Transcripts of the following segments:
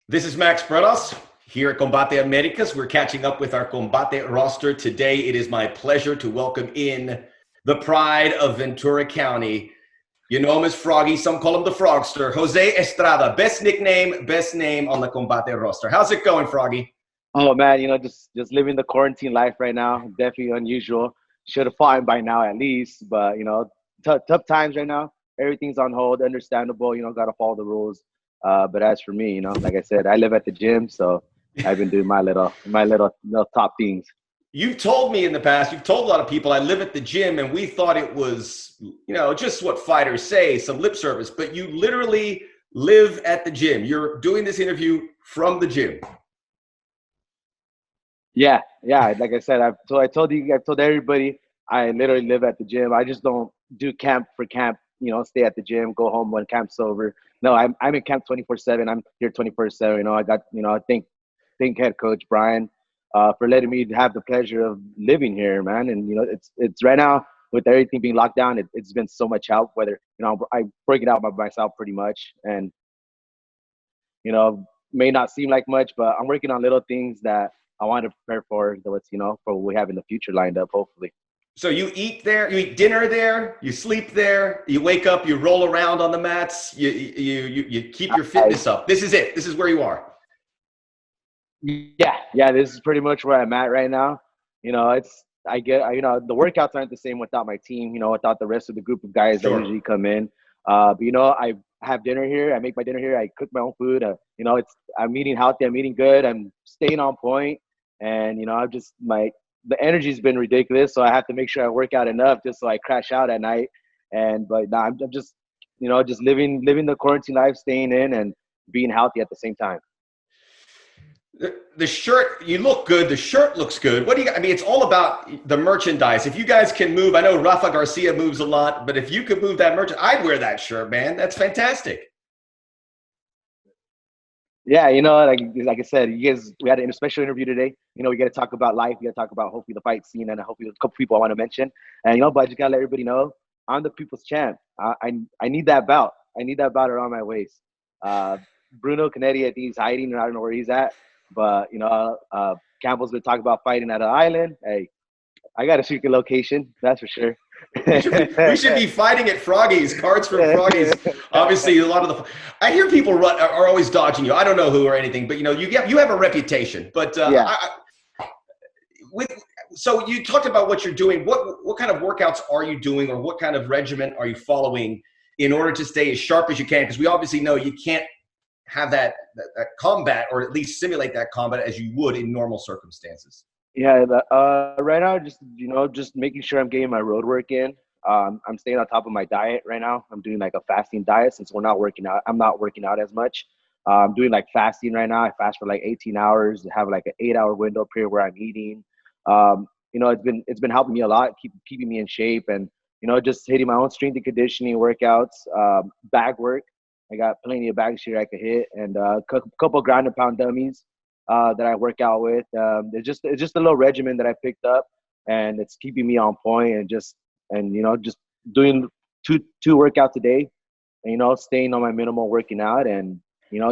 This is Max Bredos here at Combate Americas. We're catching up with our Combate roster. Today, it is my pleasure to welcome in the pride of Ventura County. You know him as Froggy. Some call him the Frogster. Jose Estrada. Best nickname, best name on the Combate roster. How's it going, Froggy? Oh man, just living the quarantine life right now. Definitely unusual. Should have fought him by now at least, but tough times right now. Everything's on hold. Understandable. Got to follow the rules. But as for me, like I said, I live at the gym, so I've been doing my little top things. You've told me in the past, you've told a lot of people I live at the gym, and we thought it was, just what fighters say, some lip service, but you literally live at the gym. You're doing this interview from the gym. Yeah. Like I said, I've told everybody I literally live at the gym. I just don't do camp for camp. Stay at the gym, go home when camp's over. No, I'm in camp 24/7. I'm here 24/7. I got I thank head coach Brian for letting me have the pleasure of living here, man. And it's right now with everything being locked down, it's been so much help. Whether I break it out by myself pretty much, and may not seem like much, but I'm working on little things that I want to prepare for for what we have in the future lined up, hopefully. So you eat there, you eat dinner there, you sleep there, you wake up, you roll around on the mats, you keep your fitness up. This is it. This is where you are. Yeah. This is pretty much where I'm at right now. The workouts aren't the same without my team. Without the rest of the group of guys Sure. that usually come in. I have dinner here. I make my dinner here. I cook my own food. I'm eating healthy. I'm eating good. I'm staying on point, and the energy's been ridiculous. So I have to make sure I work out enough just so I crash out at night. But now I'm just just living the quarantine life, staying in and being healthy at the same time. The shirt, you look good. The shirt looks good. What do you? I mean, it's all about the merchandise. If you guys can move, I know Rafa Garcia moves a lot, but if you could move that merch, I'd wear that shirt, man. That's fantastic. Yeah, like I said, we had a special interview today. We got to talk about life. We got to talk about hopefully the fight scene, and hopefully a couple people I want to mention. And but I just gotta let everybody know I'm the people's champ. I need that belt. I need that belt around my waist. Bruno Canetti, I think he's hiding, and I don't know where he's at. But Campbell's been talking about fighting at an island. Hey, I got a secret location, that's for sure. We should be fighting at Froggy's. Cards for Froggy's. Obviously, a lot of the. I hear people are always dodging you. I don't know who or anything, but you have a reputation. But Yeah. So you talked about what you're doing. What kind of workouts are you doing, or what kind of regimen are you following in order to stay as sharp as you can? Because we obviously know you can't have that combat, or at least simulate that combat as you would in normal circumstances. Yeah, right now, just making sure I'm getting my road work in. I'm staying on top of my diet right now. I'm doing like a fasting diet since we're not working out. I'm not working out as much. I'm doing like fasting right now. I fast for like 18 hours, have like an 8-hour window period where I'm eating. It's been helping me a lot, keeping me in shape, and just hitting my own strength and conditioning workouts, bag work. I got plenty of bags here I could hit, and a couple ground and pound dummies that I work out with. It's just a little regimen that I picked up, and it's keeping me on point, and just doing two workouts a day, and staying on my minimal working out, and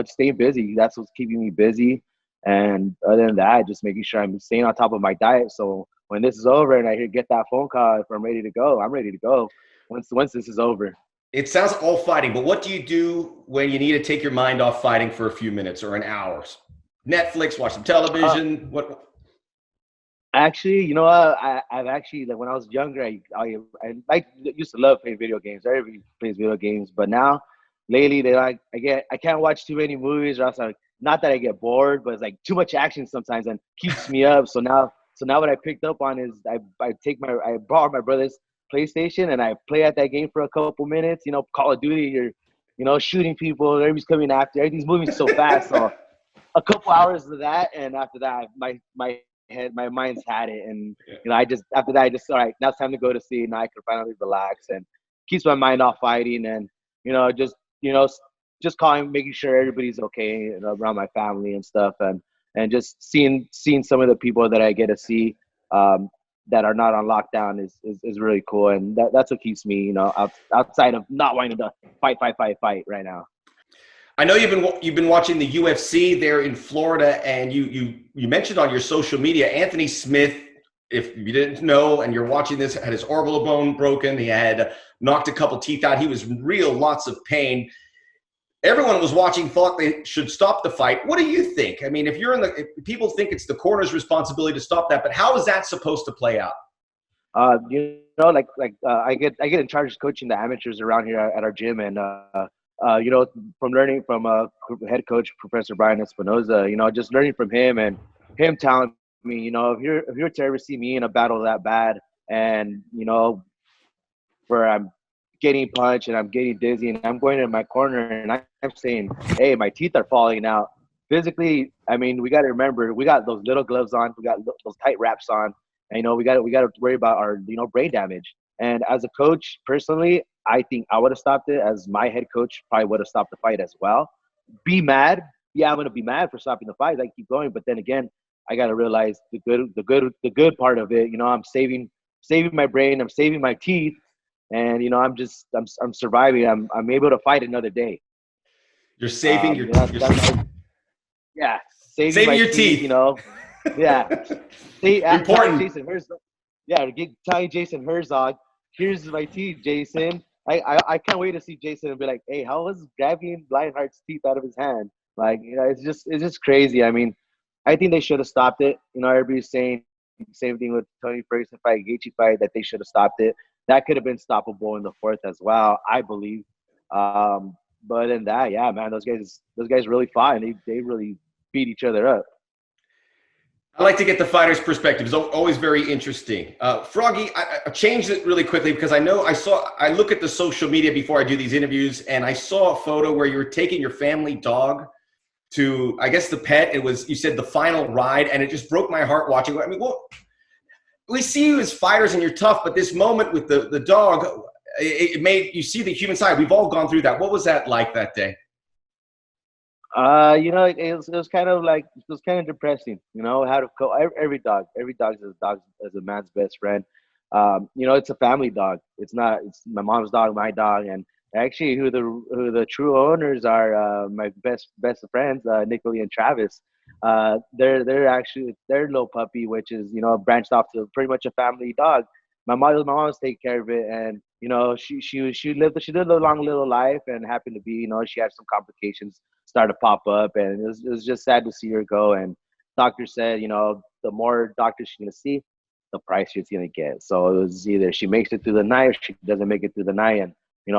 staying busy. That's what's keeping me busy. And other than that, just making sure I'm staying on top of my diet. So when this is over and I get that phone call, if I'm ready to go, I'm ready to go. Once this is over. It sounds all fighting, but what do you do when you need to take your mind off fighting for a few minutes or an hour? Netflix, watch some television. What? Actually, I've actually, like when I was younger, I used to love playing video games. Everybody plays video games, but now lately I can't watch too many movies, or else not that I get bored, but it's like too much action sometimes and keeps me up. So now what I picked up on is I borrow my brother's PlayStation and I play at that game for a couple minutes. Call of Duty, you're shooting people, everybody's coming after. Everything's moving so fast. So a couple hours of that, and after that, my mind's had it, and after that, I just all right. Now it's time to go to sleep. Now I can finally relax, and keeps my mind off fighting, and just calling, making sure everybody's okay around my family and stuff, and just seeing some of the people that I get to see that are not on lockdown is really cool, and that's what keeps me outside of not wanting to fight right now. I know you've been watching the UFC there in Florida, and you mentioned on your social media Anthony Smith. If you didn't know, and you're watching this, had his orbital bone broken. He had knocked a couple teeth out. He was in lots of pain. Everyone was watching, thought they should stop the fight. What do you think? I mean, if people think it's the corner's responsibility to stop that, but how is that supposed to play out? I get in charge of coaching the amateurs around here at our gym, and from learning from head coach Professor Brian Espinoza, just learning from him and him telling me, if you're to ever see me in a battle that bad, and where I'm getting punched and I'm getting dizzy and I'm going in my corner and I'm saying, hey, my teeth are falling out. Physically, I mean, we got to remember, we got those little gloves on, we got those tight wraps on, and we got to worry about our brain damage. And as a coach, personally, I think I would have stopped it. As my head coach probably would have stopped the fight as well. Be mad, yeah, I'm gonna be mad for stopping the fight. I keep going, but then again, I got to realize the good part of it. I'm saving my brain, I'm saving my teeth. And I'm surviving. I'm able to fight another day. You're saving saving your teeth. Yeah. Important. Jason Herzog. Yeah, telling Jason Herzog, here's my teeth, Jason. I can't wait to see Jason and be like, hey, how was grabbing Lionheart's teeth out of his hand? Like, it's just crazy. I mean, I think they should have stopped it. Everybody's saying the same thing with Tony Ferguson fight, Gaethje fight, that they should have stopped it. That could have been stoppable in the fourth as well, I believe. But in that, yeah, man, those guys really fought, and they really beat each other up. I like to get the fighter's perspective. It's always very interesting. Froggy, I changed it really quickly because I look at the social media before I do these interviews, and I saw a photo where you were taking your family dog to, I guess, the pet. It was, you said, the final ride, and it just broke my heart watching. I mean, we see you as fighters and you're tough, but this moment with the dog, it made you see the human side. We've all gone through that. What was that like that day? It was kind of depressing. How to every dog is a man's best friend. It's a family dog. It's my mom's dog, my dog, and actually who the true owners are, my best friends, Nicolai and Travis. They're actually their little puppy, which is branched off to pretty much a family dog. My mom was taking care of it, and she lived a long little life, and happened to be she had some complications start to pop up, and it was just sad to see her go. And doctor said the more doctors she's gonna see, the price she's gonna get. So it was either she makes it through the night or she doesn't make it through the night. And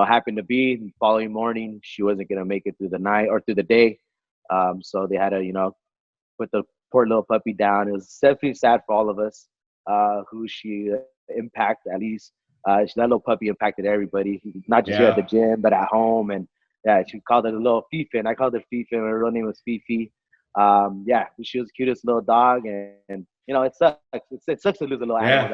happened to be the following morning she wasn't gonna make it through the night or through the day. So they had to put the poor little puppy down. It was definitely sad for all of us who she impacted. At least that little puppy impacted everybody, not just here at the gym, but at home. And yeah, she called it a little Fifi, and I called her Fifi, and her real name was Fifi. She was the cutest little dog, and it sucks. It sucks to lose a little animal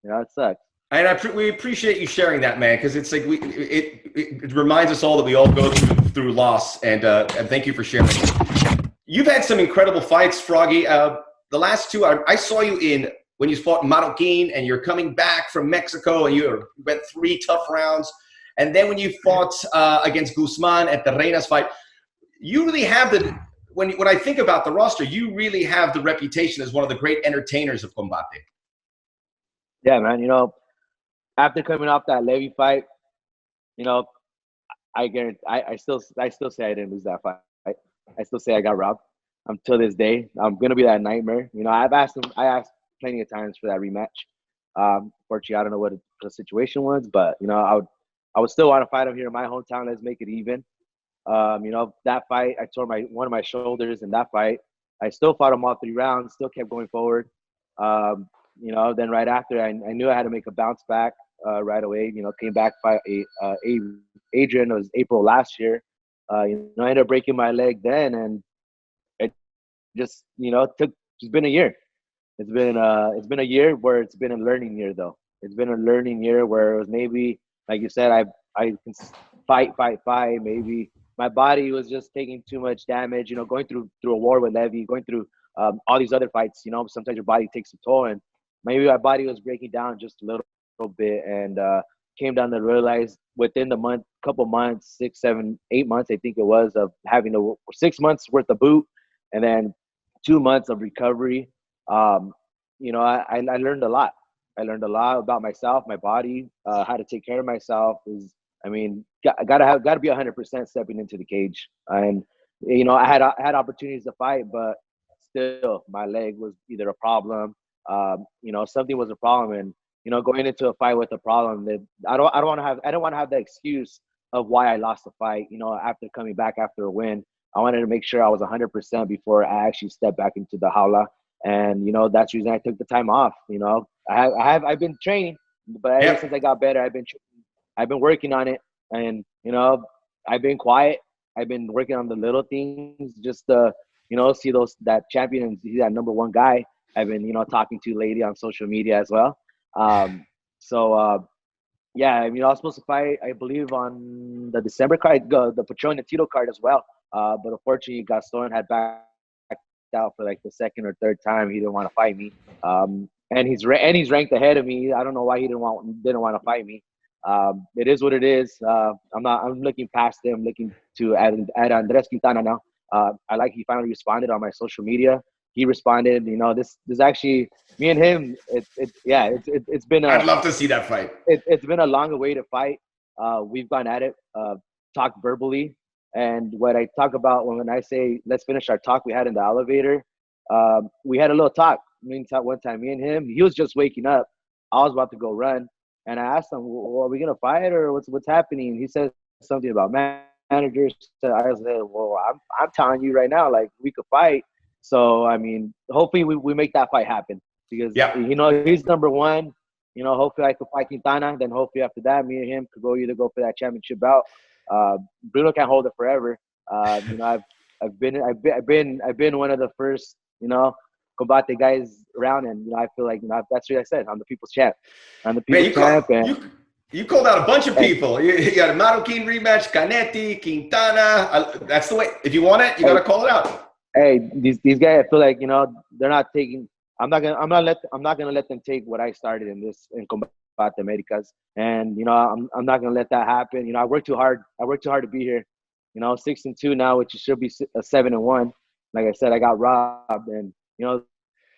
that it sucks. And we appreciate you sharing that, man, because it's like it reminds us all that we all go through loss, and thank you for sharing. You've had some incredible fights, Froggy. The last two, I saw you when you fought Marroquin, and you're coming back from Mexico, and you went 3 tough rounds. And then when you fought against Guzman at the Reinas fight, you really have when I think about the roster, you really have the reputation as one of the great entertainers of Combate. Yeah, man. After coming off that Levy fight, I guarantee I still say I didn't lose that fight. I still say I got robbed. Until this day, I'm gonna be that nightmare. I asked plenty of times for that rematch. Fortunately, I don't know what the situation was, but I would still want to fight him here in my hometown. Let's make it even. That fight, I tore one of my shoulders in that fight. I still fought him all 3 rounds, still kept going forward. Then right after, I knew I had to make a bounce back right away. Came back, fight Adrian. It was April last year. I ended up breaking my leg then, and it just, it's been a year. It's been a year where it's been a learning year, though. It's been a learning year where it was maybe, like you said, I can fight. Maybe my body was just taking too much damage. Going through a war with Levy, going through all these other fights. Sometimes your body takes a toll, and maybe my body was breaking down just a little bit. And came down to realize within the couple months, 6, 7, 8 months, I think it was, of having 6 months worth of boot, and then 2 months of recovery. You know, I learned a lot. I learned a lot about myself, my body, how to take care of myself. I mean, gotta be 100% stepping into the cage. And you know, I had opportunities to fight, but still, my leg was either a problem. You know, something was a problem, and you know, going into a fight with a problem, that I don't want to have the excuse of why I lost the fight. You know, after coming back after a win, I wanted to make sure I was 100% before I actually stepped back into the Jaula. And you know, that's the reason I took the time off. You know, I've been training, but ever since I got better, I've been working on it. And you know, I've been quiet. I've been working on the little things, just to, you know, see that champion and see that number one guy. I've been, you know, talking to lady on social media as well. Yeah, I mean, I was supposed to fight, I believe, on the December card, the Patron and Tito card as well. But unfortunately, Gaston had backed out for like the second or third time. He didn't want to fight me. And he's ranked ahead of me. I don't know why he didn't want to fight me. It is what it is. I'm looking past him. I'm looking to add Andres Quintana now. I like he finally responded on my social media. He responded. You know, this actually, me and him. It's been. I'd love to see that fight. It's been a long awaited fight. We've gone at it, talked verbally, and what I talk about when I say let's finish our talk we had in the elevator. We had a little talk. One time, me and him. He was just waking up. I was about to go run, and I asked him, well, "Are we gonna fight or what's happening?" He said something about managers. So I was like, "Well, I'm telling you right now, like we could fight." So I mean, hopefully we make that fight happen because you know he's number one. You know, hopefully I could fight Quintana. Then hopefully after that, me and him could go for that championship bout. Bruno can't hold it forever. You know, I've been one of the first, you know, Combate guys around, and you know, I feel like, you know, that's what I said. I'm the people's champ. I'm the people's champ. You called out a bunch of people. You got a Marroquin rematch, Canetti, Quintana. That's the way. If you want it, you got to call it out. Hey, these guys, I feel like, you know, they're not taking. I'm not gonna let them take what I started in Combate Americas, and you know, I'm not gonna let that happen. You know, I worked too hard. To be here. You know, 6-2 now, which should be 7-1. Like I said, I got robbed, and you know,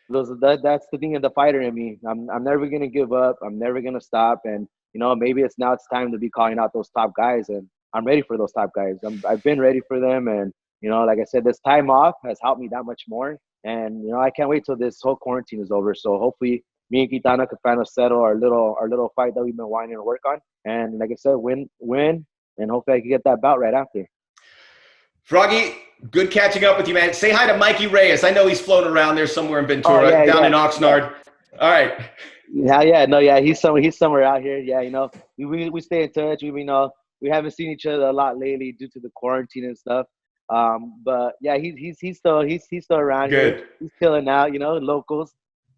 that's the thing in the fighter in me. I'm never gonna give up. I'm never gonna stop, and you know, maybe it's time to be calling out those top guys, and I'm ready for those top guys. I've been ready for them, and you know, like I said, this time off has helped me that much more. And, you know, I can't wait till this whole quarantine is over. So hopefully me and Quintana can finally settle our little fight that we've been wanting to work on. And like I said, win, and hopefully I can get that bout right after. Froggy, good catching up with you, man. Say hi to Mikey Reyes. I know he's floating around there somewhere in Ventura, down in Oxnard. All right. Yeah, he's somewhere out here. Yeah, you know, we stay in touch. We know we haven't seen each other a lot lately due to the quarantine and stuff. But yeah, he's still around here. He's chilling out, you know, locals.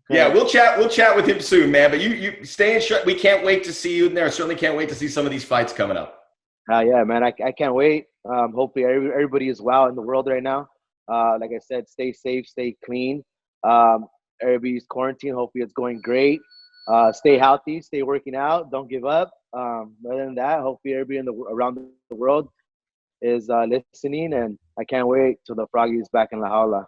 Yeah, we'll chat with him soon, man. But you stay in. We can't wait to see you in there. Certainly can't wait to see some of these fights coming up. Yeah, man, I can't wait. Hopefully everybody is well in the world right now. Like I said, stay safe, stay clean. Everybody's quarantined. Hopefully it's going great. Stay healthy, stay working out. Don't give up. Other than that, hopefully everybody around the world is listening, and I can't wait till the Froggys back in La Jaula.